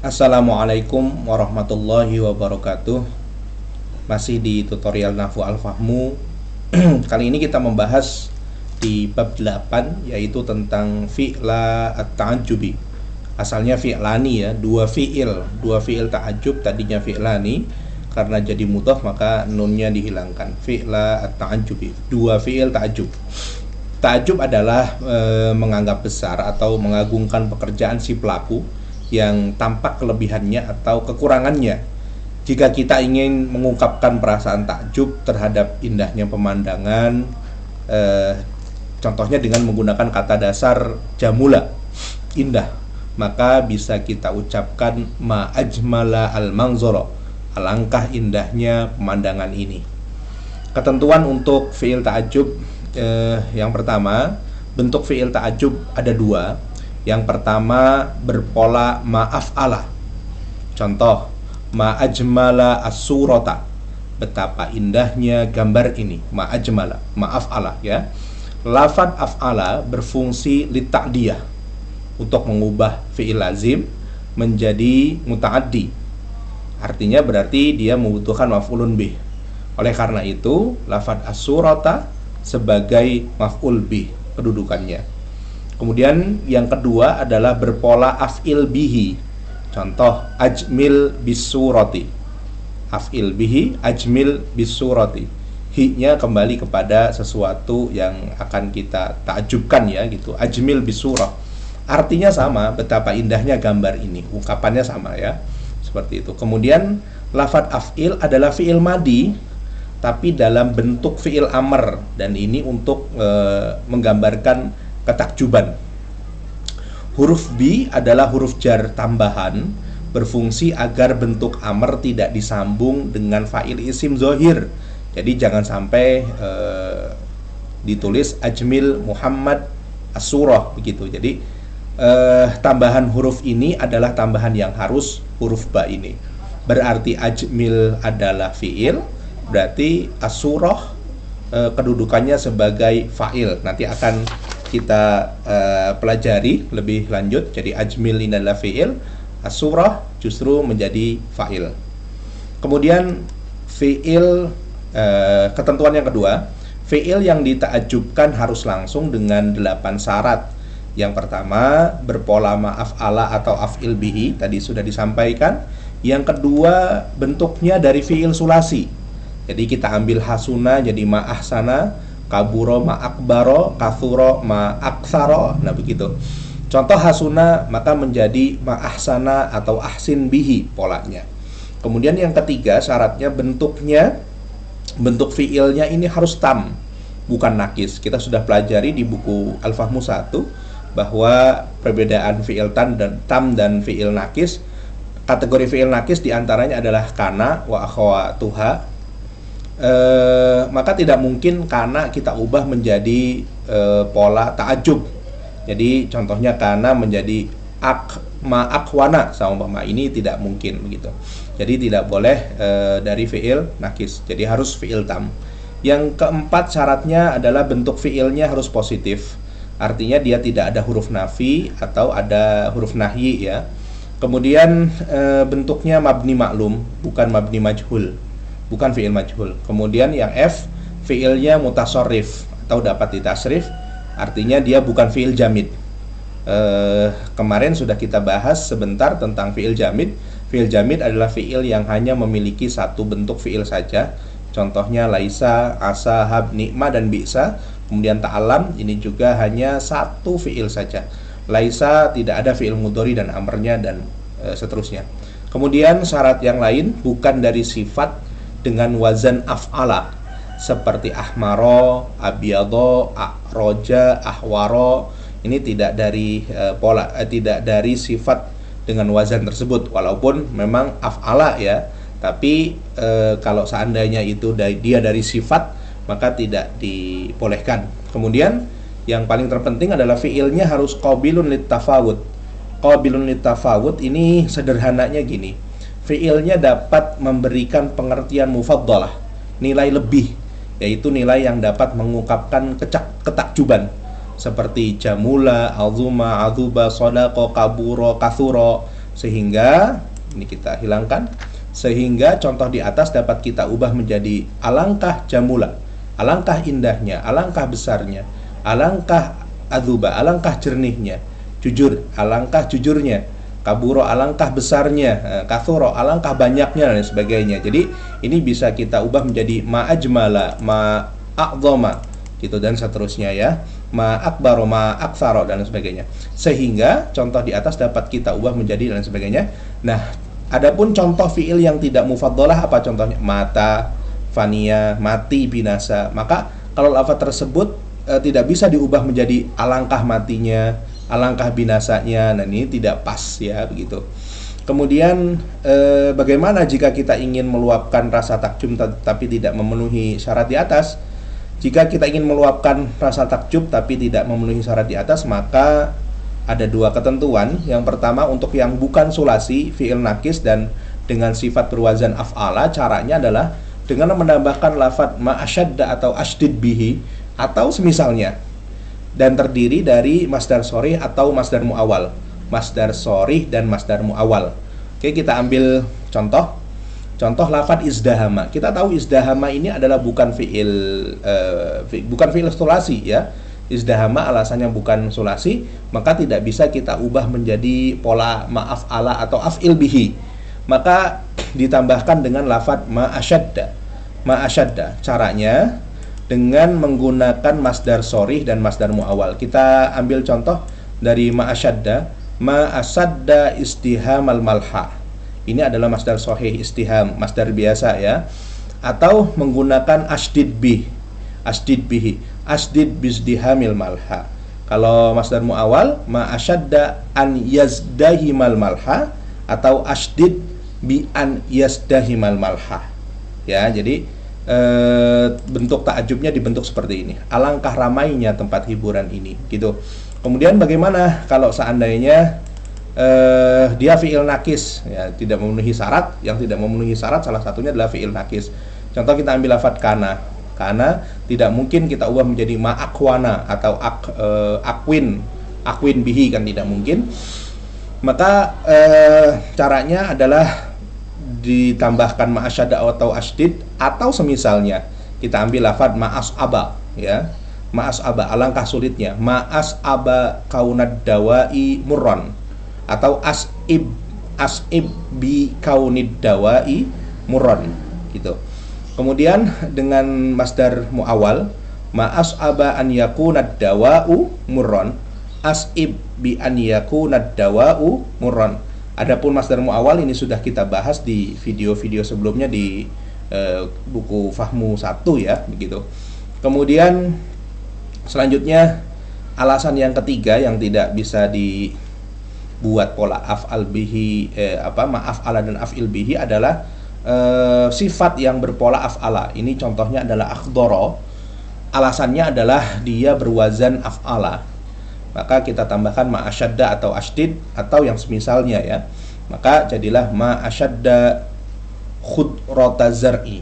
Assalamualaikum warahmatullahi wabarakatuh. Masih di tutorial Nahwu Al-Fahmu. Kali ini kita membahas di bab 8, yaitu tentang fi'la at-ta'ajjubi. Asalnya fi'lani ya, dua fi'il ta'ajjub, tadinya fi'lani. Karena jadi mudhaf maka nunnya dihilangkan. Fi'la at-ta'ajjubi, dua fi'il ta'ajjub. Ta'ajjub adalah menganggap besar atau mengagungkan pekerjaan si pelaku yang tampak kelebihannya atau kekurangannya. Jika kita ingin mengungkapkan perasaan takjub terhadap indahnya pemandangan, contohnya dengan menggunakan kata dasar jamula, indah, maka bisa kita ucapkan ma ajmala al-manzara, alangkah indahnya pemandangan ini. Ketentuan untuk fi'il ta'ajjub, yang pertama, bentuk fi'il ta'ajjub ada dua. Yang pertama berpola ma'af'ala. Contoh, ma'ajmala as-surata, betapa indahnya gambar ini. Ma'ajmala, ma'af'ala ya. Lafad af'ala berfungsi lita'diyah, untuk mengubah fi'il lazim menjadi muta'addi. Artinya berarti dia membutuhkan maf'ulun bih. Oleh karena itu, lafad as-surata sebagai maf'ul bih kedudukannya. Kemudian yang kedua adalah berpola af'il bihi. Contoh, ajmil bisurati. Af'il bihi, ajmil bisurati. Hi-nya kembali kepada sesuatu yang akan kita takjubkan ya gitu. Ajmil bisurah. Artinya sama, betapa indahnya gambar ini. Ungkapannya sama ya. Seperti itu. Kemudian lafad af'il adalah fi'il madi, tapi dalam bentuk fi'il amr, dan ini untuk menggambarkan ketakjuban. Huruf B adalah huruf jar tambahan, berfungsi agar bentuk amr tidak disambung dengan fa'il isim zohir. Jadi jangan sampai ditulis ajmil Muhammad as-surah begitu. Jadi tambahan huruf ini adalah tambahan yang harus huruf ba ini. Berarti ajmil adalah fi'il, berarti as-surah kedudukannya sebagai fa'il. Nanti akan kita pelajari lebih lanjut. Jadi ajmil ini adalah fi'il, as-surah justru menjadi fa'il. Kemudian fi'il, ketentuan yang kedua, fi'il yang dita'ajubkan harus langsung dengan 8 syarat. Yang pertama berpola ma'af'ala atau af'il bihi, tadi sudah disampaikan. Yang kedua bentuknya dari fi'il sulasi. Jadi kita ambil hasuna jadi ma'ahsana, kaburo ma'akbaro, kathuro ma'aksaro. Nah begitu. Contoh hasuna maka menjadi ma'ahsana atau ahsin bihi polanya. Kemudian yang ketiga syaratnya bentuknya, bentuk fiilnya ini harus tam, bukan nakis. Kita sudah pelajari di buku Al-Fahmu 1 bahwa perbedaan fiil tam dan fiil nakis. Kategori fiil nakis diantaranya adalah kana wa akhawatuha. Maka tidak mungkin karena kita ubah menjadi pola ta'ajub. Jadi contohnya karena menjadi ma'akwana sama umpama, ini tidak mungkin begitu. Jadi tidak boleh dari fi'il nakis. Jadi harus fi'il tam. Yang keempat syaratnya adalah bentuk fi'ilnya harus positif. Artinya dia tidak ada huruf nafi atau ada huruf nahyi ya. Kemudian bentuknya mabni maklum, bukan mabni majhul, bukan fi'il majhul. Kemudian yang F, fi'ilnya mutasarrif atau dapat ditasrif, artinya dia bukan fi'il jamid. Kemarin sudah kita bahas sebentar tentang fi'il jamid. Fi'il jamid adalah fi'il yang hanya memiliki satu bentuk fi'il saja. Contohnya laisa, asa, hab, ni'ma, dan bi'sa. Kemudian ta'alam, ini juga hanya satu fi'il saja. Laisa tidak ada fi'il mudhari dan amrnya dan seterusnya. Kemudian syarat yang lain bukan dari sifat dengan wazan af'ala, seperti ahmaro, abyado, akroja, ahwaro. Ini tidak dari tidak dari sifat dengan wazan tersebut, walaupun memang af'ala ya. Tapi kalau seandainya itu dia dari sifat, maka tidak dibolehkan. Kemudian yang paling terpenting adalah fi'ilnya harus qabilun littafawud. Qabilun littafawud ini sederhananya gini. Fi'ilnya dapat memberikan pengertian mufaddalah, nilai lebih, yaitu nilai yang dapat mengungkapkan ketakjuban. seperti jamula, azuma, azuba, sodako, kaburo, kathuro. Sehingga ini kita hilangkan, sehingga contoh di atas dapat kita ubah menjadi alangkah jamula, alangkah indahnya, alangkah besarnya, alangkah adzuba, alangkah jernihnya, jujur, alangkah jujurnya, kaburo, alangkah besarnya, kathuro, alangkah banyaknya, dan sebagainya. Jadi ini bisa kita ubah menjadi ma'ajmala, ma'a'zoma, gitu, dan seterusnya ya, ma'akbaro, ma'aktharo, dan sebagainya. Sehingga contoh di atas dapat kita ubah menjadi dan sebagainya. Nah, adapun contoh fiil yang tidak mufaddalah apa contohnya? Mata, fania, mati, binasa. Maka kalau lafaz tersebut tidak bisa diubah menjadi alangkah matinya, alangkah binasanya. Nah, ini tidak pas ya, begitu. Kemudian bagaimana jika kita ingin meluapkan rasa takjub tapi tidak memenuhi syarat di atas? Jika kita ingin meluapkan rasa takjub tapi tidak memenuhi syarat di atas, maka ada dua ketentuan. Yang pertama, untuk yang bukan sulasi, fi'il nakis dan dengan sifat berwazan af'ala, caranya adalah dengan menambahkan lafadz ma'asyadda atau asydid bihi atau semisalnya, dan terdiri dari masdar sorih atau masdar mu'awal. Masdar sorih dan masdar mu'awal. Oke, kita ambil contoh. Contoh lafadz izdahama. Kita tahu izdahama ini adalah bukan fi'il sulasi ya. Izdahama alasannya bukan sulasi, maka tidak bisa kita ubah menjadi pola ma'af'ala atau af'il bihi. Maka ditambahkan dengan lafadz ma'asyadda. Ma'asyadda. Caranya dengan menggunakan masdar sorih dan masdar mu'awal. Kita ambil contoh dari ma'asyadda. Ma'asyadda istihamal malha. Ini adalah masdar sahih istiham, masdar biasa ya. Atau menggunakan asydid bih, asydid bihi, asydid bizdihamil malha. Kalau masdar mu'awal, ma'asyadda an yazdahimal malha atau asydid bi an yazdahimal malha. Ya, jadi bentuk ta'ajubnya dibentuk seperti ini. Alangkah ramainya tempat hiburan ini, gitu. Kemudian bagaimana kalau seandainya dia fi'il nakis ya, tidak memenuhi syarat? Yang tidak memenuhi syarat salah satunya adalah fi'il nakis. Contoh kita ambil lafadz kana. Kana tidak mungkin kita ubah menjadi ma'akwana atau akwin bihi, kan tidak mungkin. Maka caranya adalah ditambahkan ma'asyada atau asydid atau semisalnya. Kita ambil lafadz ma'as'aba ya. Ma'as'aba, alangkah sulitnya. Ma'as'aba kaunad dawai murran atau as'ib bi kaunid dawai murran, gitu. Kemudian dengan masdar mu'awal, ma'as'aba an yakunad dawa'u murran, as'ib bi an yakunad dawa'u murran. Adapun masdar mu'awal ini sudah kita bahas di video-video sebelumnya di buku Fahmu 1 ya, begitu. Kemudian selanjutnya alasan yang ketiga yang tidak bisa dibuat pola af'al bihi ma'af'ala dan af'il bihi adalah sifat yang berpola af'ala. Ini contohnya adalah akhdara. Alasannya adalah dia berwazan af'ala. Maka kita tambahkan ma'asyadda atau asydid atau yang semisalnya ya. Maka jadilah ma'asyadda khudrata zar'i,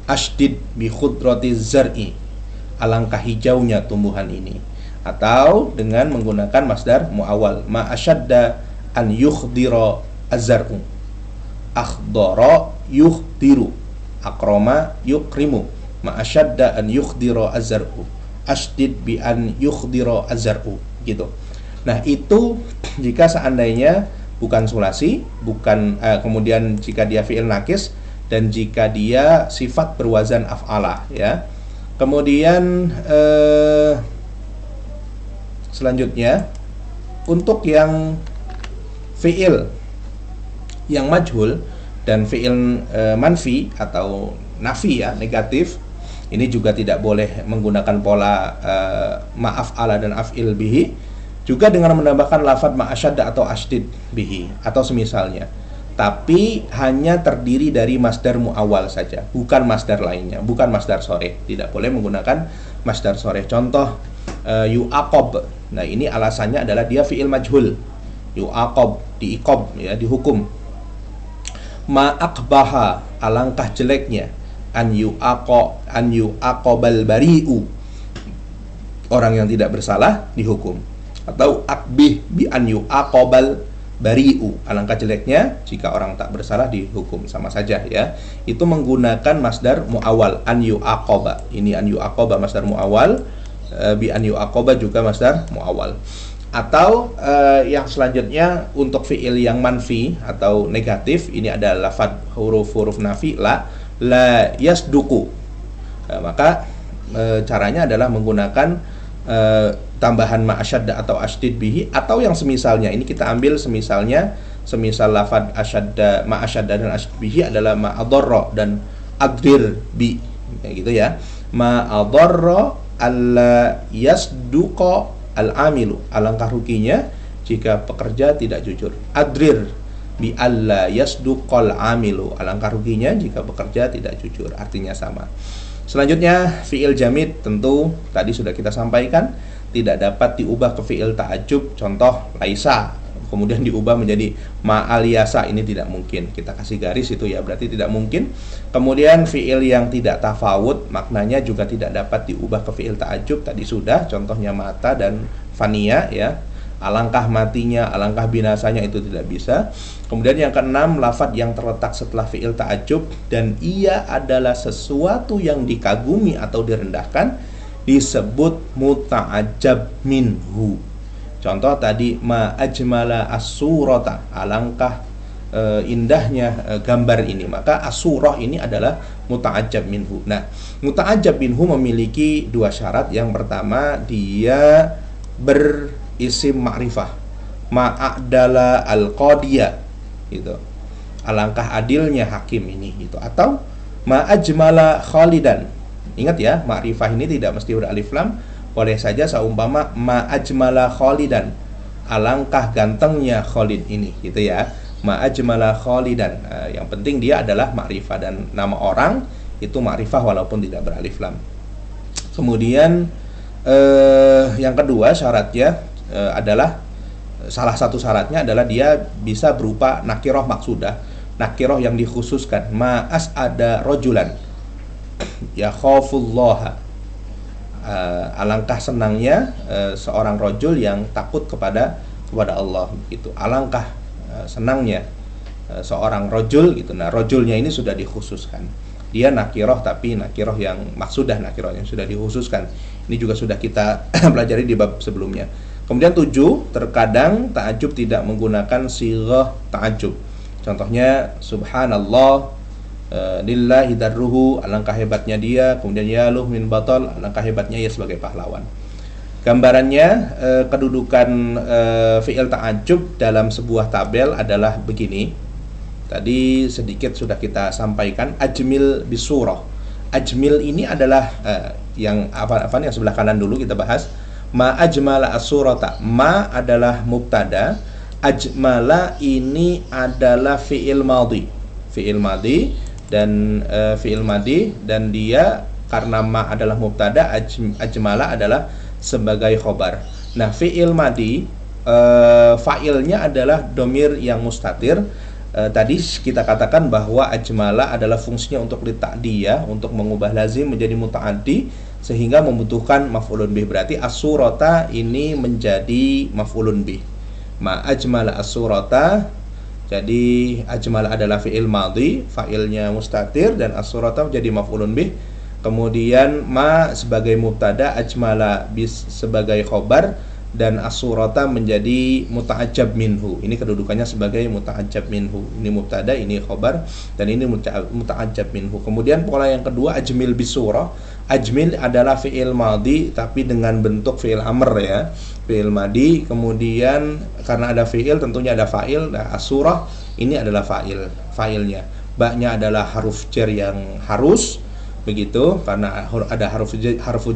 asydid bi khudrati zar'i, alangkah hijaunya tumbuhan ini. Atau dengan menggunakan masdar mu'awal, ma'asyadda an yukhdira az-zar'u, akhdara yukhdiru, akroma yukrimu, ma'asyadda an yukhdira az-zar'u, asydid bi an yukhdira az-zar'u, gitu. Nah, itu jika seandainya bukan sulasi, bukan kemudian jika dia fi'il nakis dan jika dia sifat berwazan af'ala ya. Kemudian selanjutnya untuk yang fi'il yang majhul dan fi'il manfi atau nafi ya, negatif, ini juga tidak boleh menggunakan pola ma'af'ala dan af'il bihi, juga dengan menambahkan lafadz ma'asyadda atau asydid bihi atau semisalnya. Tapi hanya terdiri dari masdar mu'awal saja, bukan masdar lainnya, bukan masdar soreh. Tidak boleh menggunakan masdar soreh. Contoh yu'aqab. Nah, ini alasannya adalah dia fi'il majhul. Yu'aqab, diiqab ya, dihukum. Ma'aqbaha, alangkah jeleknya. An yu'aqabal bari'u, orang yang tidak bersalah dihukum. Atau akbih bi an yu'aqabal bari'u. Alangkah jeleknya jika orang tak bersalah dihukum, sama saja ya. Itu menggunakan masdar muawwal, an yu'aqaba. Ini an yu'aqaba masdar muawwal, bi an yu'aqaba juga masdar muawwal. Atau yang selanjutnya untuk fi'il yang manfi atau negatif, ini ada lafadz huruf-huruf nafi, la yasduku. Maka caranya adalah menggunakan tambahan ma'asyadda atau asydid bihi, atau yang semisalnya. Ini kita ambil semisal lafadz asyadda, ma'asyadda dan asydid bihi adalah ma'adharra dan adrir bi, kayak gitu ya. Ma'adharra alla yasduqa al-amilu. Alangkah ruginya jika pekerja tidak jujur. Adrir bi alla yasduqal amilu. Alangkah ruginya jika pekerja tidak jujur. Artinya sama. Selanjutnya fi'il jamid, tentu tadi sudah kita sampaikan tidak dapat diubah ke fi'il ta'ajjub. Contoh laisa kemudian diubah menjadi ma'aliyasa, ini tidak mungkin. Kita kasih garis itu ya, berarti tidak mungkin. Kemudian fi'il yang tidak tafawud, maknanya juga tidak dapat diubah ke fi'il ta'ajjub. Tadi sudah, contohnya mata dan fania ya. Alangkah matinya, alangkah binasanya, itu tidak bisa. Kemudian yang keenam, lafadz yang terletak setelah fi'il ta'ajjub dan ia adalah sesuatu yang dikagumi atau direndahkan, disebut muta'ajjab minhu. Contoh tadi ma ajmala as-surata, alangkah indahnya gambar ini, maka as-surah ini adalah muta'ajjab minhu. Nah, muta'ajjab minhu memiliki dua syarat. Yang pertama, dia berisim ma'rifah, ma'adala al-qadiyah gitu. Alangkah adilnya hakim ini gitu. Atau ma'ajmala khalidan. Ingat ya, ma'rifah ini tidak mesti beralif lam. Boleh saja seumpama ma'ajmala khalidan, alangkah gantengnya Khalid ini gitu ya. Ma'ajmala khalidan. Yang penting dia adalah ma'rifah, dan nama orang itu ma'rifah walaupun tidak beralif lam. Kemudian yang kedua syaratnya adalah, salah satu syaratnya adalah dia bisa berupa nakiroh maksudah, nakiroh yang dikhususkan. Ma'as ada rojulan ya khafullaha, alangkah senangnya seorang rojul yang takut kepada Allah gitu. Alangkah senangnya seorang rojul gitu. Nah, rojulnya ini sudah dikhususkan. Dia nakiroh, tapi nakiroh yang maksudah, nakiroh yang sudah dikhususkan. Ini juga sudah kita pelajari di bab sebelumnya. Kemudian 7, terkadang ta'ajub tidak menggunakan sighah ta'ajub. Contohnya subhanallah, lillahi darruhu, alangkah hebatnya dia. Kemudian yaluh min batal, alangkah hebatnya ia sebagai pahlawan. Gambarannya, kedudukan fi'il ta'ajub dalam sebuah tabel adalah begini. Tadi sedikit sudah kita sampaikan, ajmil bisurah. Ajmil ini adalah yang yang sebelah kanan dulu kita bahas. Ma ajmala as-surata, ma adalah mubtada, ajmala ini adalah fi'il madhi. Fi'il madhi dan fi'il madhi, dan dia karena ma adalah mubtada, ajmala adalah sebagai khobar. Nah, fi'il madhi fa'ilnya adalah domir yang mustatir. Tadi kita katakan bahwa ajmala adalah fungsinya untuk lita'diyah, untuk mengubah lazim menjadi muta'addi, sehingga membutuhkan maf'ulun bih. Berarti as-surata ini menjadi maf'ulun bih. Ma ajmala as-surata, jadi ajmala adalah fi'il madhi, fa'ilnya mustatir, dan as-surata menjadi maf'ulun bih. Kemudian ma sebagai mubtada, ajmala bis sebagai khobar, dan as-surata menjadi muta'ajjab minhu. Ini kedudukannya sebagai muta'ajjab minhu. Ini mubtada, ini khobar, dan ini muta'ajjab minhu. Kemudian pola yang kedua, ajmil bisurah. Ajmil adalah fi'il madhi tapi dengan bentuk fi'il amr ya. Fi'il madhi, kemudian karena ada fi'il tentunya ada fa'il. Nah, as-surah ini adalah fa'ilnya. Ba-nya adalah huruf jar yang harus, begitu, karena ada haruf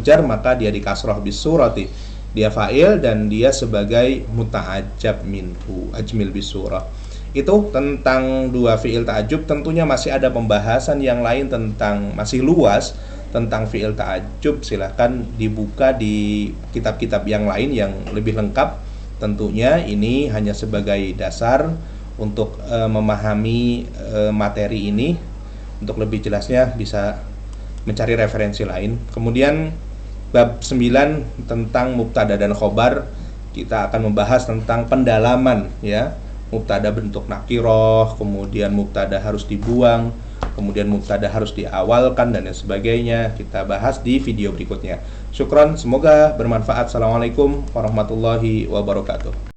jar maka dia dikasrah bisurati. Dia fa'il dan dia sebagai muta'ajjab minhu, ajmil bisurah. Itu tentang dua fi'il ta'ajjub. Tentunya masih ada pembahasan yang lain tentang, masih luas tentang fi'il ta'ajjub. Silahkan dibuka di kitab-kitab yang lain yang lebih lengkap. Tentunya ini hanya sebagai dasar untuk memahami materi ini. Untuk lebih jelasnya bisa mencari referensi lain. Kemudian bab 9 tentang mubtada dan khobar, kita akan membahas tentang pendalaman ya, mubtada bentuk nakiroh, kemudian mubtada harus dibuang, kemudian mubtada harus diawalkan, dan lain sebagainya. Kita bahas di video berikutnya. Syukron, semoga bermanfaat. Assalamualaikum warahmatullahi wabarakatuh.